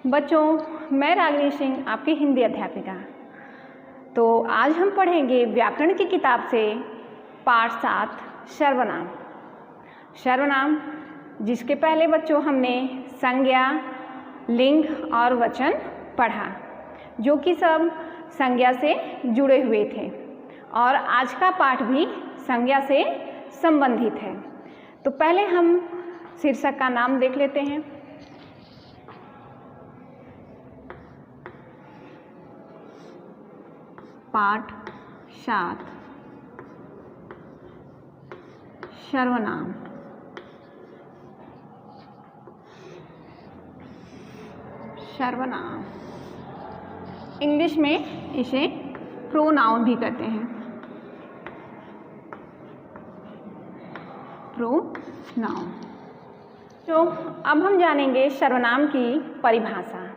बच्चों, मैं रागिनी सिंह आपकी हिंदी अध्यापिका। तो आज हम पढ़ेंगे व्याकरण की किताब से पाठ 7 सर्वनाम। सर्वनाम जिसके पहले बच्चों हमने संज्ञा, लिंग और वचन पढ़ा, जो कि सब संज्ञा से जुड़े हुए थे, और आज का पाठ भी संज्ञा से संबंधित है। तो पहले हम शीर्षक का नाम देख लेते हैं। पाठ 7 सर्वनाम। सर्वनाम इंग्लिश में इसे प्रोनाउन भी कहते हैं। प्रोनाउन। तो अब हम जानेंगे सर्वनाम की परिभाषा।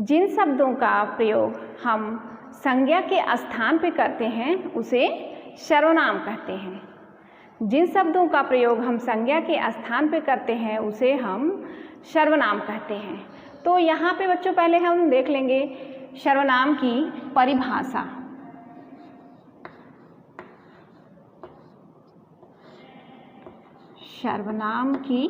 जिन शब्दों का प्रयोग हम संज्ञा के स्थान पर करते हैं उसे सर्वनाम कहते हैं। जिन शब्दों का प्रयोग हम संज्ञा के स्थान पर करते हैं उसे हम सर्वनाम कहते हैं। तो यहाँ पे बच्चों पहले हम देख लेंगे सर्वनाम की परिभाषा। सर्वनाम की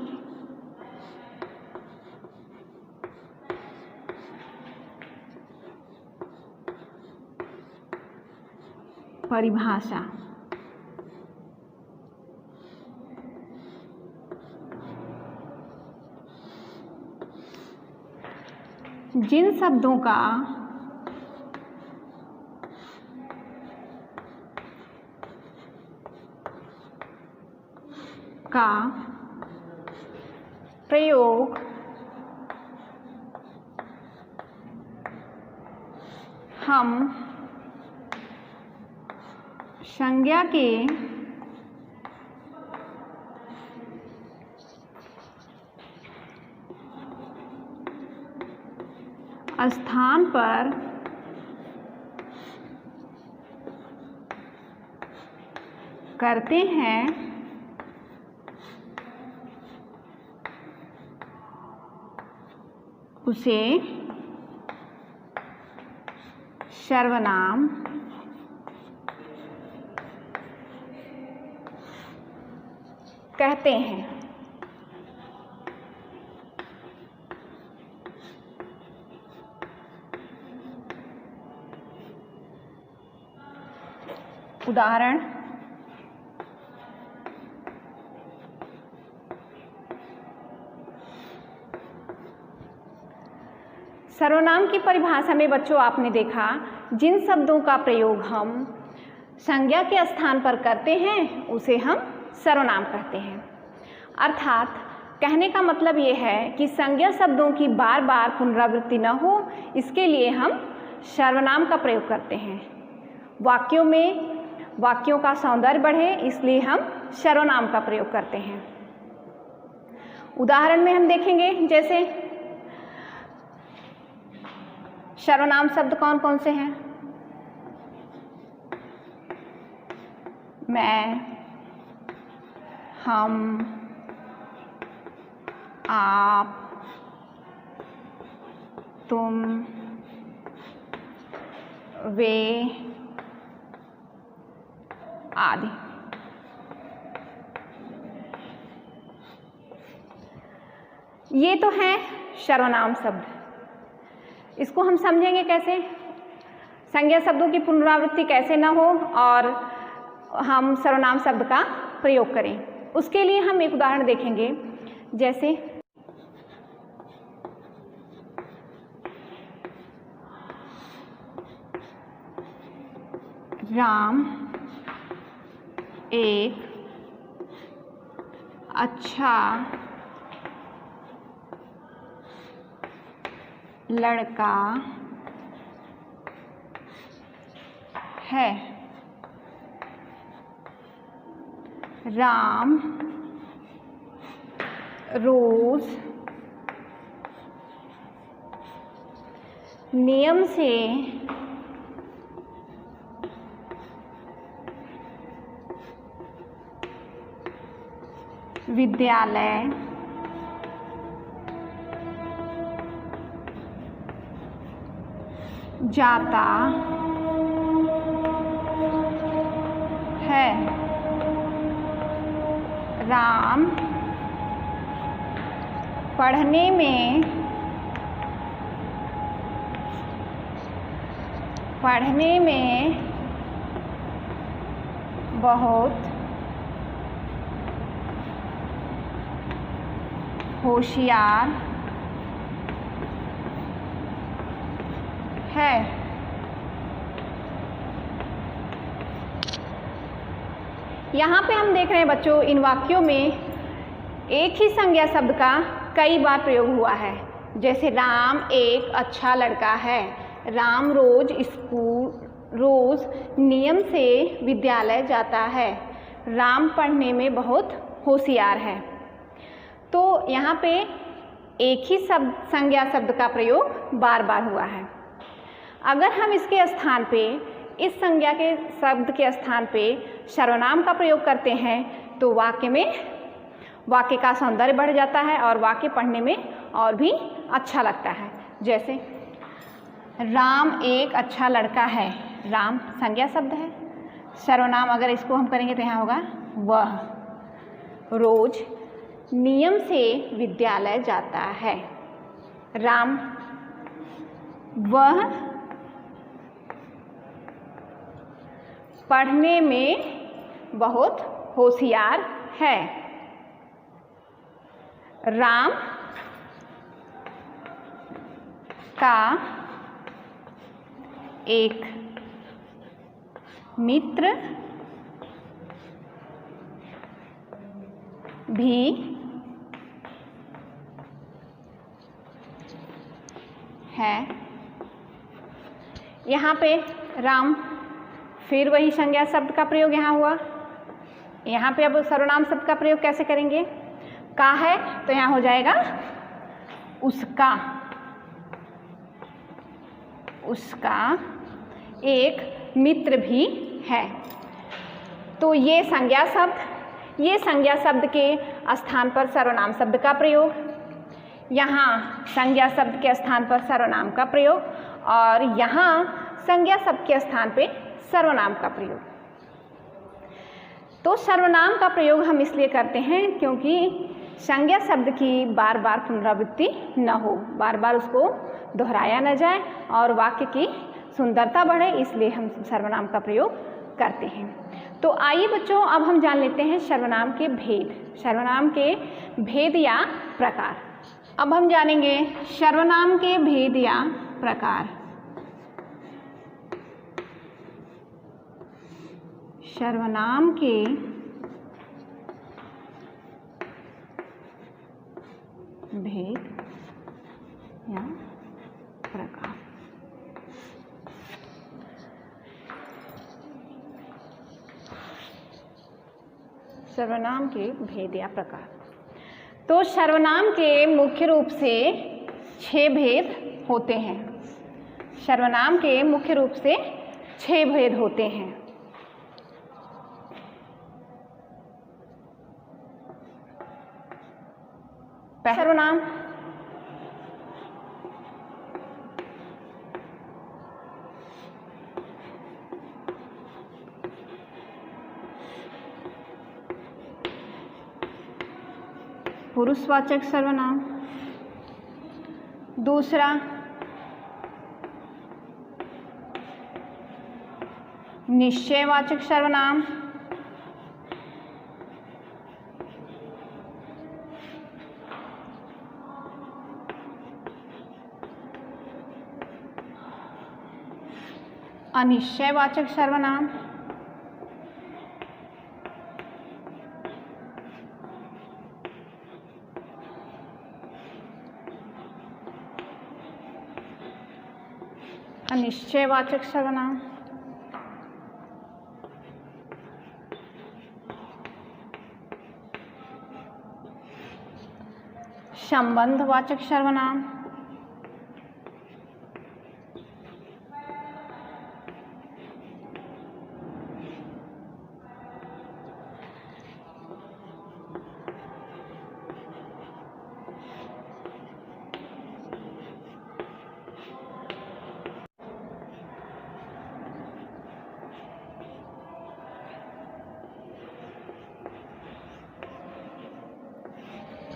परिभाषा। जिन शब्दों का प्रयोग हम संज्ञा के स्थान पर करते हैं उसे सर्वनाम कहते हैं। उदाहरण: सर्वनाम की परिभाषा में बच्चों आपने देखा, जिन शब्दों का प्रयोग हम संज्ञा के स्थान पर करते हैं उसे हम सर्वनाम कहते हैं। अर्थात कहने का मतलब ये है कि संज्ञा शब्दों की बार बार पुनरावृत्ति न हो, इसके लिए हम सर्वनाम का प्रयोग करते हैं। वाक्यों में वाक्यों का सौंदर्य बढ़े, इसलिए हम सर्वनाम का प्रयोग करते हैं। उदाहरण में हम देखेंगे, जैसे सर्वनाम शब्द कौन कौन से हैं? मैं, हम, आप, तुम, वे आदि। ये तो हैं सर्वनाम शब्द। इसको हम समझेंगे कैसे? संज्ञा शब्दों की पुनरावृत्ति कैसे न हो और हम सर्वनाम शब्द का प्रयोग करें, उसके लिए हम एक उदाहरण देखेंगे। जैसे राम एक अच्छा लड़का है। राम रोज नियम से विद्यालय जाता है। राम पढ़ने में बहुत होशियार है। यहाँ पे हम देख रहे हैं बच्चों, इन वाक्यों में एक ही संज्ञा शब्द का कई बार प्रयोग हुआ है। जैसे राम एक अच्छा लड़का है, राम रोज नियम से विद्यालय जाता है, राम पढ़ने में बहुत होशियार है। तो यहाँ पे एक ही संज्ञा शब्द का प्रयोग बार बार हुआ है। अगर हम इसके स्थान पे, इस संज्ञा के शब्द के स्थान पे सर्वनाम का प्रयोग करते हैं तो वाक्य का सौंदर्य बढ़ जाता है और वाक्य पढ़ने में और भी अच्छा लगता है। जैसे राम एक अच्छा लड़का है, राम संज्ञा शब्द है। सर्वनाम अगर इसको हम करेंगे तो यहाँ होगा वह रोज नियम से विद्यालय जाता है। राम वह पढ़ने में बहुत होशियार है। राम का एक मित्र भी है। यहाँ पे राम, फिर वही संज्ञा शब्द का प्रयोग यहाँ हुआ। यहाँ पे अब सर्वनाम शब्द का प्रयोग कैसे करेंगे? का है तो यहाँ हो जाएगा उसका एक मित्र भी है। तो ये संज्ञा शब्द के स्थान पर सर्वनाम शब्द का प्रयोग, यहाँ संज्ञा शब्द के स्थान पर सर्वनाम का प्रयोग और यहाँ संज्ञा शब्द के स्थान पे सर्वनाम का प्रयोग। तो सर्वनाम का प्रयोग हम इसलिए करते हैं क्योंकि संज्ञा शब्द की बार बार पुनरावृत्ति न हो, बार बार उसको दोहराया न जाए और वाक्य की सुंदरता बढ़े, इसलिए हम सर्वनाम का प्रयोग करते हैं। तो आइए बच्चों, अब हम जान लेते हैं सर्वनाम के भेद या प्रकार। अब हम जानेंगे सर्वनाम के भेद या प्रकार। सर्वनाम के भेद या प्रकार। सर्वनाम के भेद या प्रकार। तो सर्वनाम के मुख्य रूप से 6 भेद होते हैं। सर्वनाम के मुख्य रूप से 6 भेद होते हैं। सर्वनाम पुरुषवाचक सर्वनाम, दूसरा निश्चयवाचक सर्वनाम, अनिश्चयवाचक सर्वनाम, अनिश्चयवाचक सर्वनाम, संबंधवाचक सर्वनाम,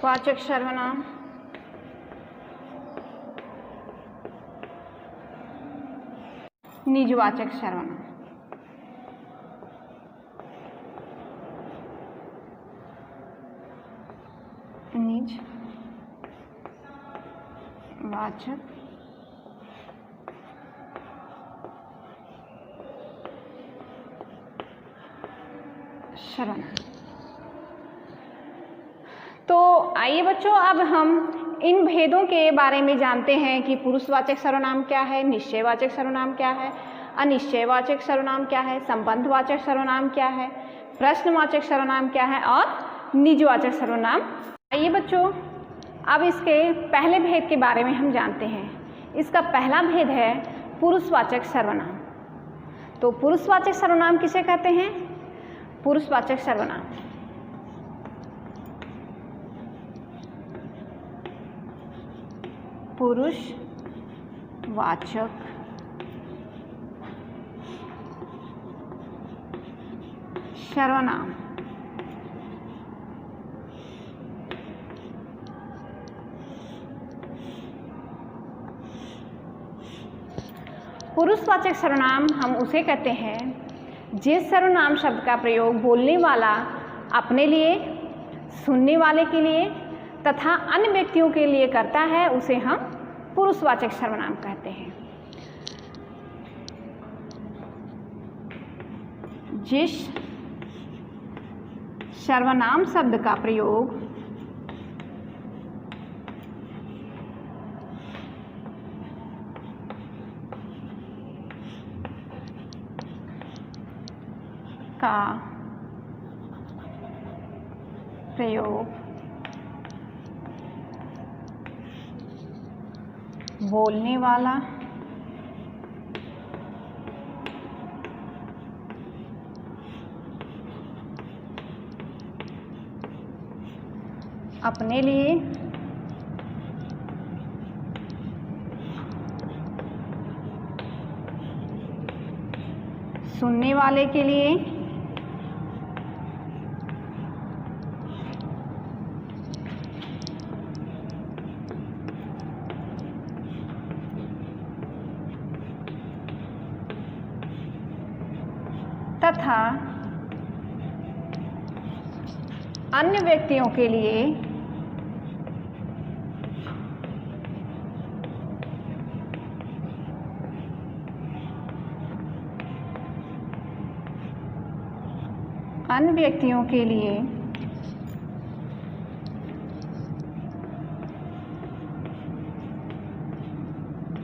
वाचक सर्वनाम, निजवाचक सर्वनाम। निजवाचक सर्वनाम। तो आइए बच्चों, अब हम इन भेदों के बारे में जानते हैं कि पुरुषवाचक सर्वनाम क्या है, निश्चयवाचक सर्वनाम क्या है, अनिश्चयवाचक सर्वनाम क्या है, संबंधवाचक सर्वनाम क्या है, प्रश्नवाचक सर्वनाम क्या है और निजवाचक सर्वनाम। आइए बच्चों, अब इसके पहले भेद के बारे में हम जानते हैं। इसका पहला भेद है पुरुषवाचक सर्वनाम। तो पुरुषवाचक सर्वनाम किसे कहते हैं? पुरुषवाचक सर्वनाम पुरुषवाचक सर्वनाम पुरुषवाचक सर्वनाम हम उसे कहते हैं जिस सर्वनाम शब्द का प्रयोग बोलने वाला अपने लिए, सुनने वाले के लिए तथा अन्य व्यक्तियों के लिए करता है, उसे हम पुरुषवाचक सर्वनाम कहते हैं। जिस सर्वनाम शब्द का प्रयोग बोलने वाला अपने लिए, सुनने वाले के लिए तथा अन्य व्यक्तियों के लिए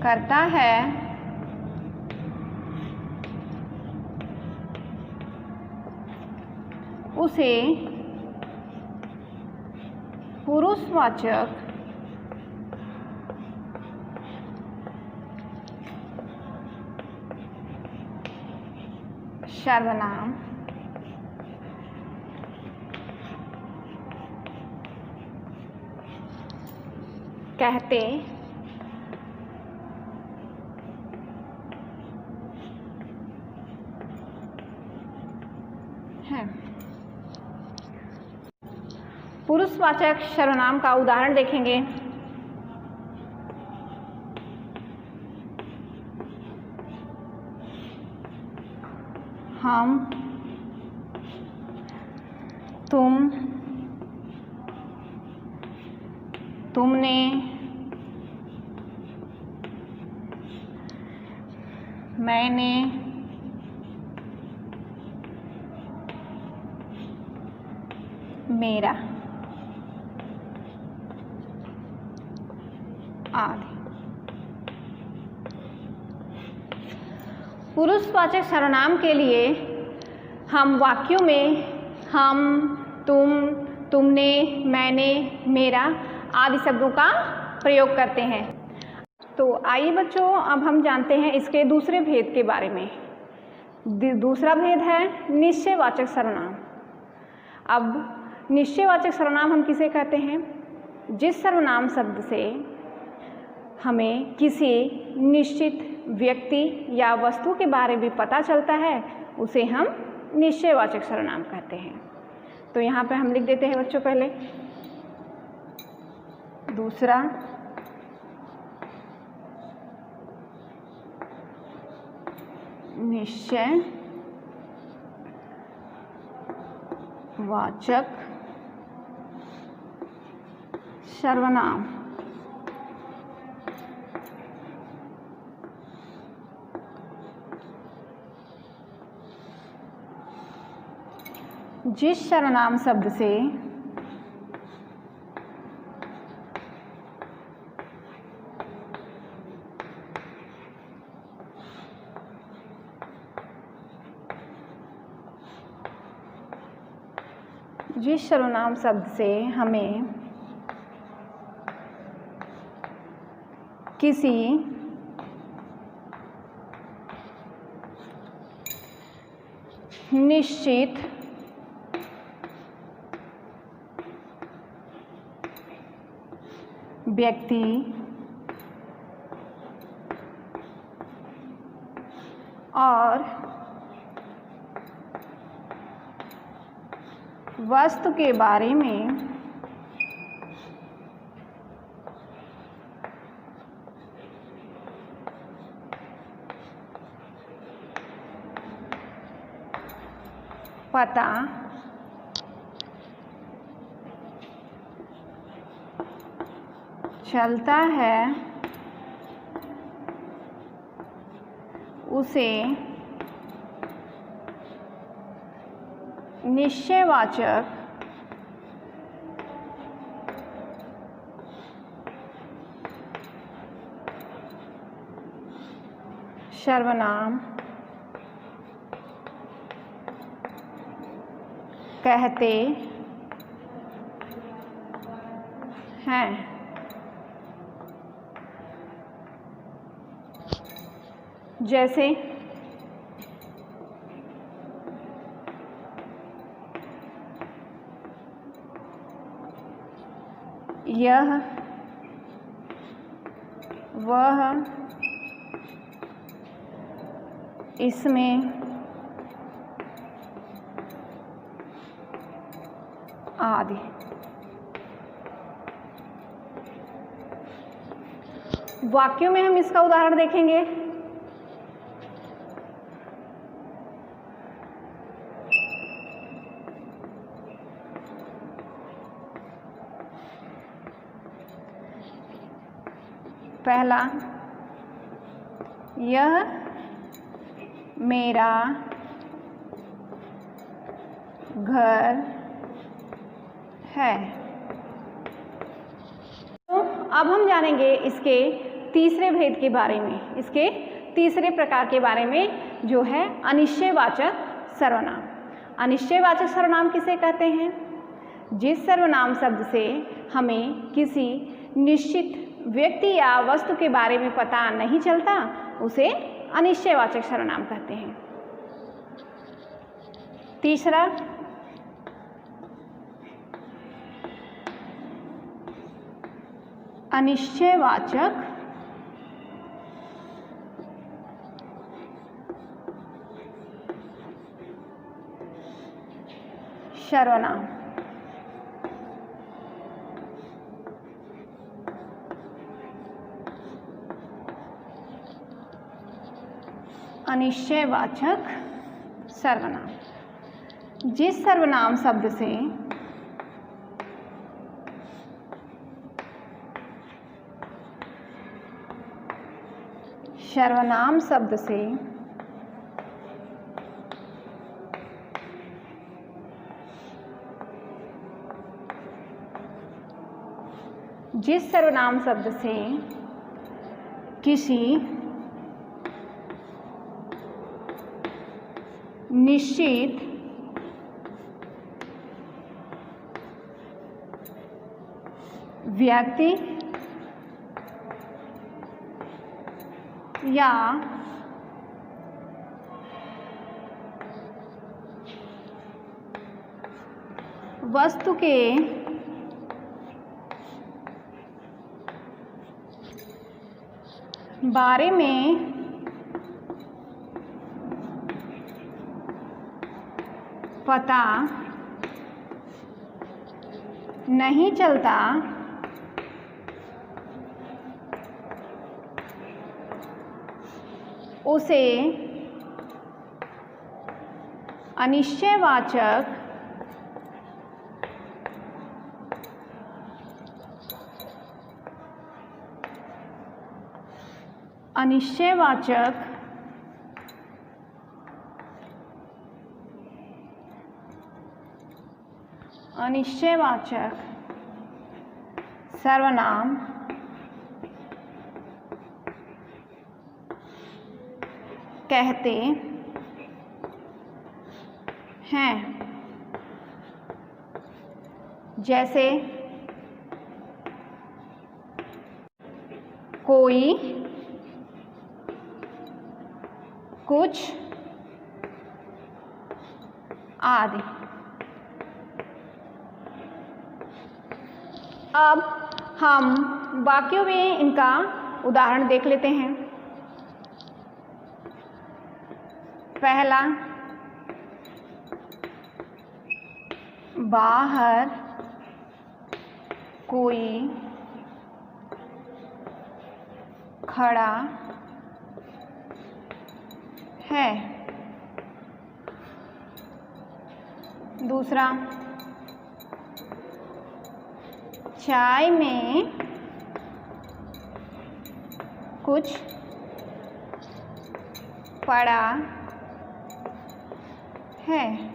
करता है, उसे पुरुषवाचक सर्वनाम कहते हैं। पुरुषवाचक सर्वनाम का उदाहरण देखेंगे। हम, तुम, तुमने, मैंने, मेरा आदि। पुरुषवाचक सर्वनाम के लिए हम वाक्यों में हम, तुम, तुमने, मैंने, मेरा आदि शब्दों का प्रयोग करते हैं। तो आइए बच्चों, अब हम जानते हैं इसके दूसरे भेद के बारे में। दूसरा भेद है निश्चयवाचक सर्वनाम। अब निश्चयवाचक सर्वनाम हम किसे कहते हैं? जिस सर्वनाम शब्द से हमें किसी निश्चित व्यक्ति या वस्तु के बारे में पता चलता है, उसे हम निश्चयवाचक सर्वनाम कहते हैं। तो यहाँ पे हम लिख देते हैं बच्चों पहले दूसरा निश्चय वाचक सर्वनाम। जिस सर्वनाम शब्द से हमें किसी निश्चित व्यक्ति और वस्तु के बारे में पता चलता है उसे निश्चयवाचक सर्वनाम कहते हैं। जैसे यह, वह, इसमें, आदि। वाक्यों में हम इसका उदाहरण देखेंगे। पहला, यह मेरा घर है। तो अब हम जानेंगे इसके तीसरे भेद के बारे में, इसके तीसरे प्रकार के बारे में, जो है अनिश्चयवाचक सर्वनाम। अनिश्चयवाचक सर्वनाम किसे कहते हैं? जिस सर्वनाम शब्द से हमें किसी निश्चित व्यक्ति या वस्तु के बारे में पता नहीं चलता, उसे अनिश्चयवाचक सर्वनाम कहते हैं। तीसरा, अनिश्चयवाचक सर्वनाम। अनिश्चयवाचक सर्वनाम जिस सर्वनाम शब्द से सर्वनाम शब्द से जिस सर्वनाम शब्द से किसी निश्चित व्यक्ति या वस्तु के बारे में पता नहीं चलता, उसे अनिश्चयवाचक सर्वनाम कहते हैं। जैसे कोई, कुछ आदि। अब हम वाक्यों में इनका उदाहरण देख लेते हैं। पहला, बाहर कोई खड़ा है। दूसरा, चाय में कुछ पड़ा है।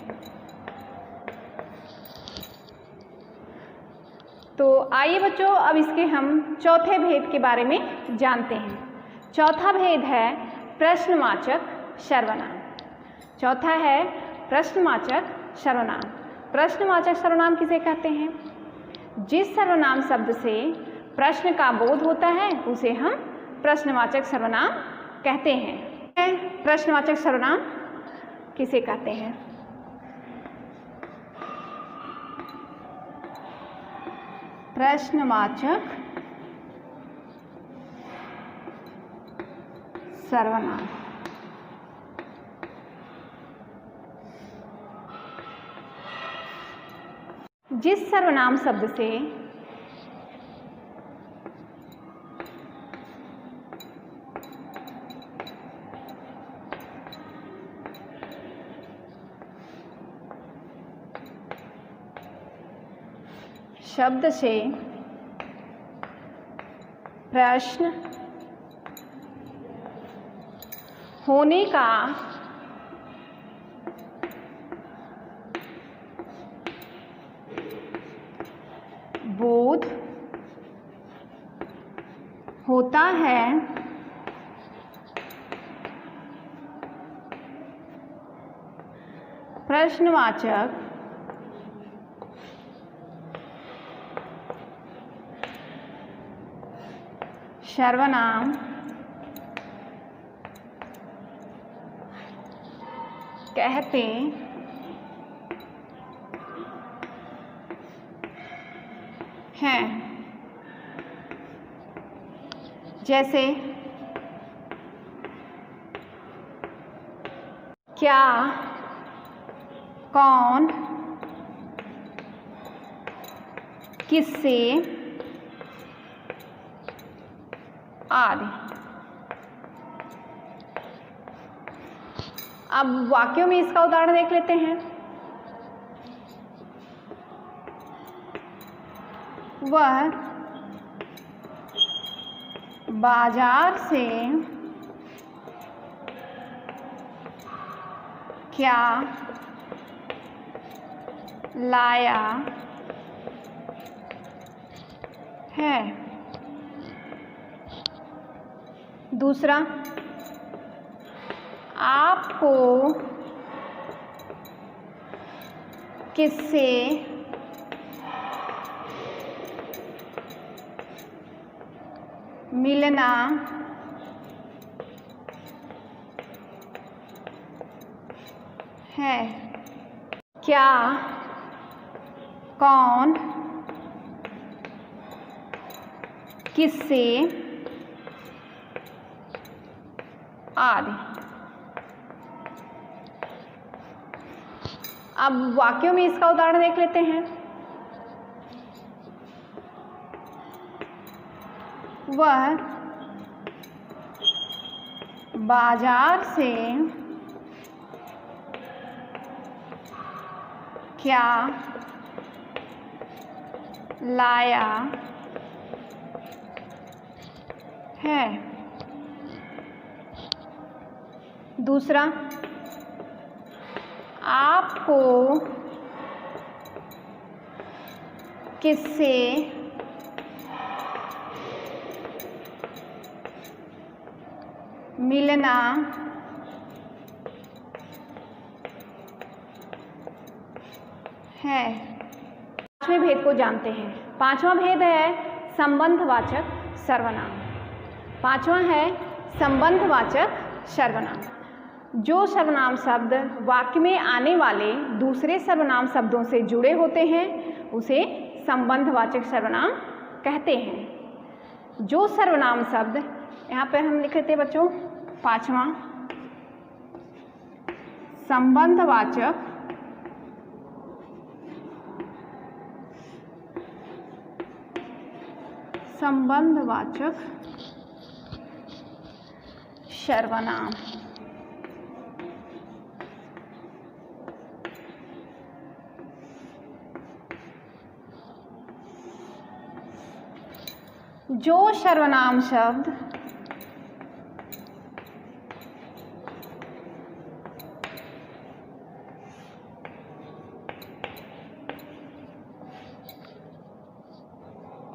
तो आइए बच्चों, अब इसके हम चौथे भेद के बारे में जानते हैं। चौथा भेद है प्रश्नवाचक सर्वनाम। चौथा है प्रश्नवाचक सर्वनाम। प्रश्नवाचक सर्वनाम किसे कहते हैं? जिस सर्वनाम शब्द से प्रश्न का बोध होता है उसे हम प्रश्नवाचक सर्वनाम कहते हैं। प्रश्नवाचक सर्वनाम किसे कहते हैं? प्रश्नवाचक सर्वनाम। जिस सर्वनाम शब्द से प्रश्न होने का बोध होता है प्रश्नवाचक सर्वनाम कहते हैं। जैसे क्या, कौन, किससे आदि। अब वाक्यों में इसका उदाहरण देख लेते हैं। वह बाजार से क्या लाया है। दूसरा, आपको किससे मिलना है। क्या, कौन, किससे आदि। अब वाक्यों में इसका उदाहरण देख लेते हैं। वह बाजार से क्या लाया है। दूसरा, आपको किससे मिलना है। पांचवें भेद को जानते हैं। पांचवा भेद है संबंधवाचक सर्वनाम। पांचवा है संबंधवाचक सर्वनाम। जो सर्वनाम शब्द वाक्य में आने वाले दूसरे सर्वनाम शब्दों से जुड़े होते हैं उसे संबंधवाचक सर्वनाम कहते हैं। जो सर्वनाम शब्द यहाँ पर हम लिख लेते हैं बच्चों, पांचवा संबंधवाचक सर्वनाम। जो सर्वनाम शब्द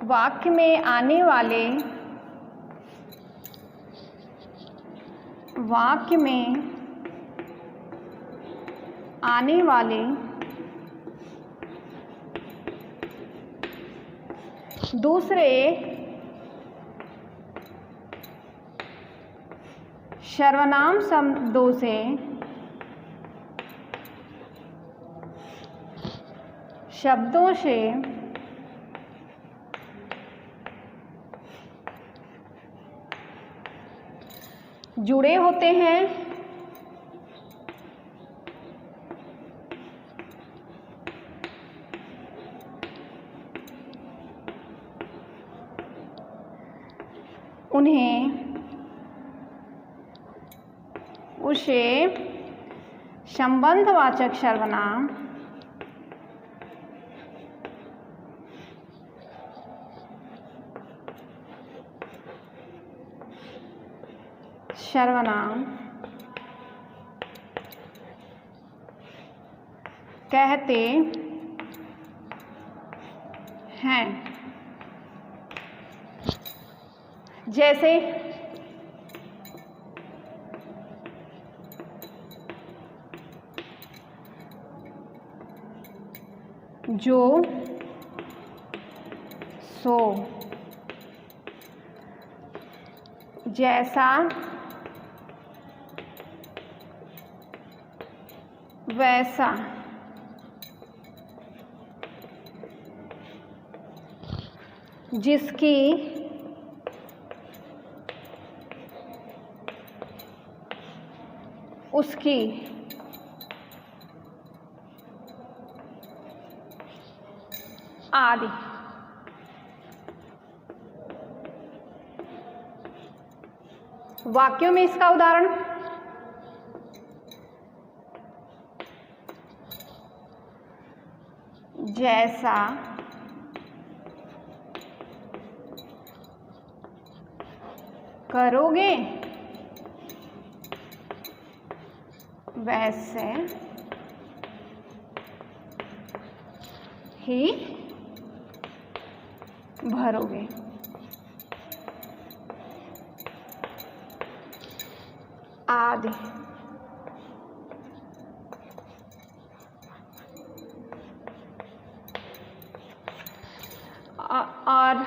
वाक्य में आने वाले दूसरे सर्वनाम शब्दों से जुड़े होते हैं उसे संबंधवाचक सर्वनाम कहते हैं। जैसे जो, सो, जैसा, वैसा, जिसकी, उसकी, आदि। वाक्यों में इसका उदाहरण, जैसा करोगे वैसे ही भरोगे। आदि। और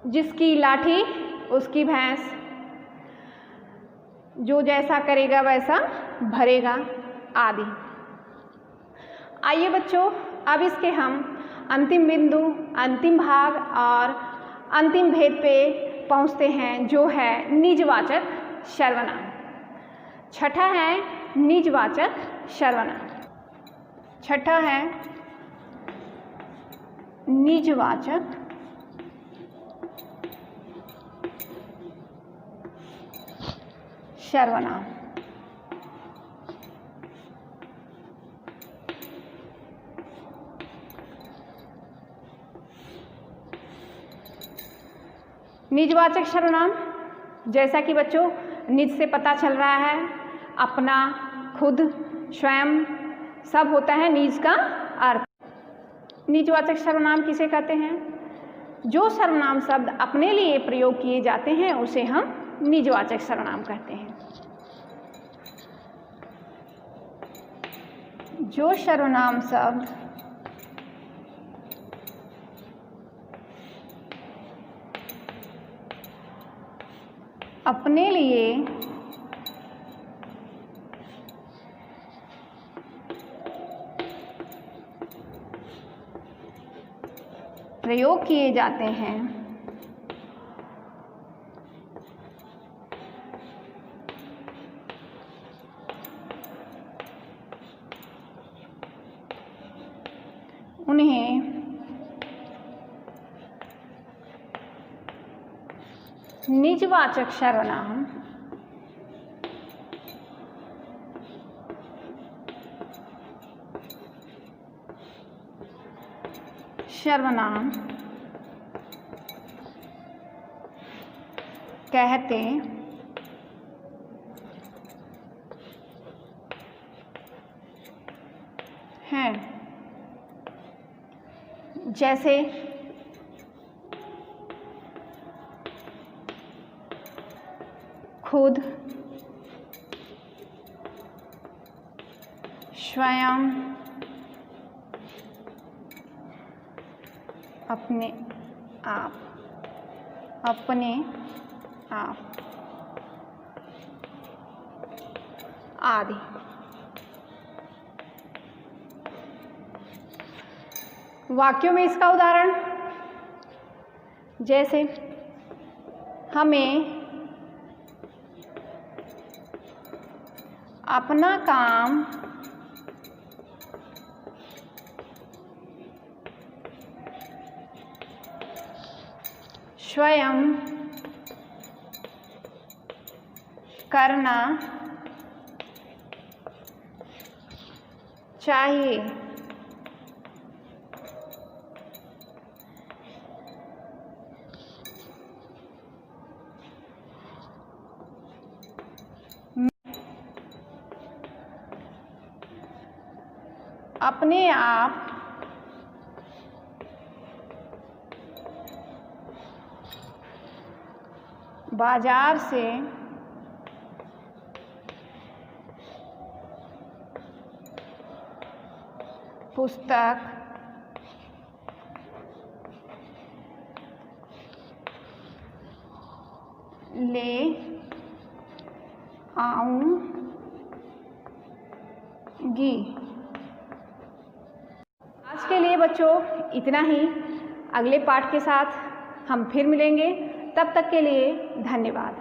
जिसकी लाठी उसकी भैंस, जो जैसा करेगा वैसा भरेगा, आदि। आइए बच्चों, अब इसके हम अंतिम बिंदु, अंतिम भाग और अंतिम भेद पे पहुंचते हैं, जो है निजवाचक सर्वनाम। छठा है निजवाचक सर्वनाम। छठा है निजवाचक सर्वनाम। निजवाचक सर्वनाम, जैसा कि बच्चों निज से पता चल रहा है, अपना, खुद, स्वयं सब होता है निज का अर्थ। निजवाचक सर्वनाम किसे कहते हैं? जो सर्वनाम शब्द अपने लिए प्रयोग किए जाते हैं उसे हम निजवाचक सर्वनाम कहते हैं। जो सर्वनाम शब्द अपने लिए प्रयोग किए जाते हैं उन्हें निजवाचक सर्वनाम कहते हैं। जैसे खुद, स्वयं, अपने आप, अपने आप आदि। वाक्यों में इसका उदाहरण, जैसे हमें अपना काम स्वयं करना चाहिए। अपने आप बाजार से पुस्तक ले आऊंगी। आज के लिए बच्चों इतना ही। अगले पाठ के साथ हम फिर मिलेंगे। तब तक के लिए धन्यवाद।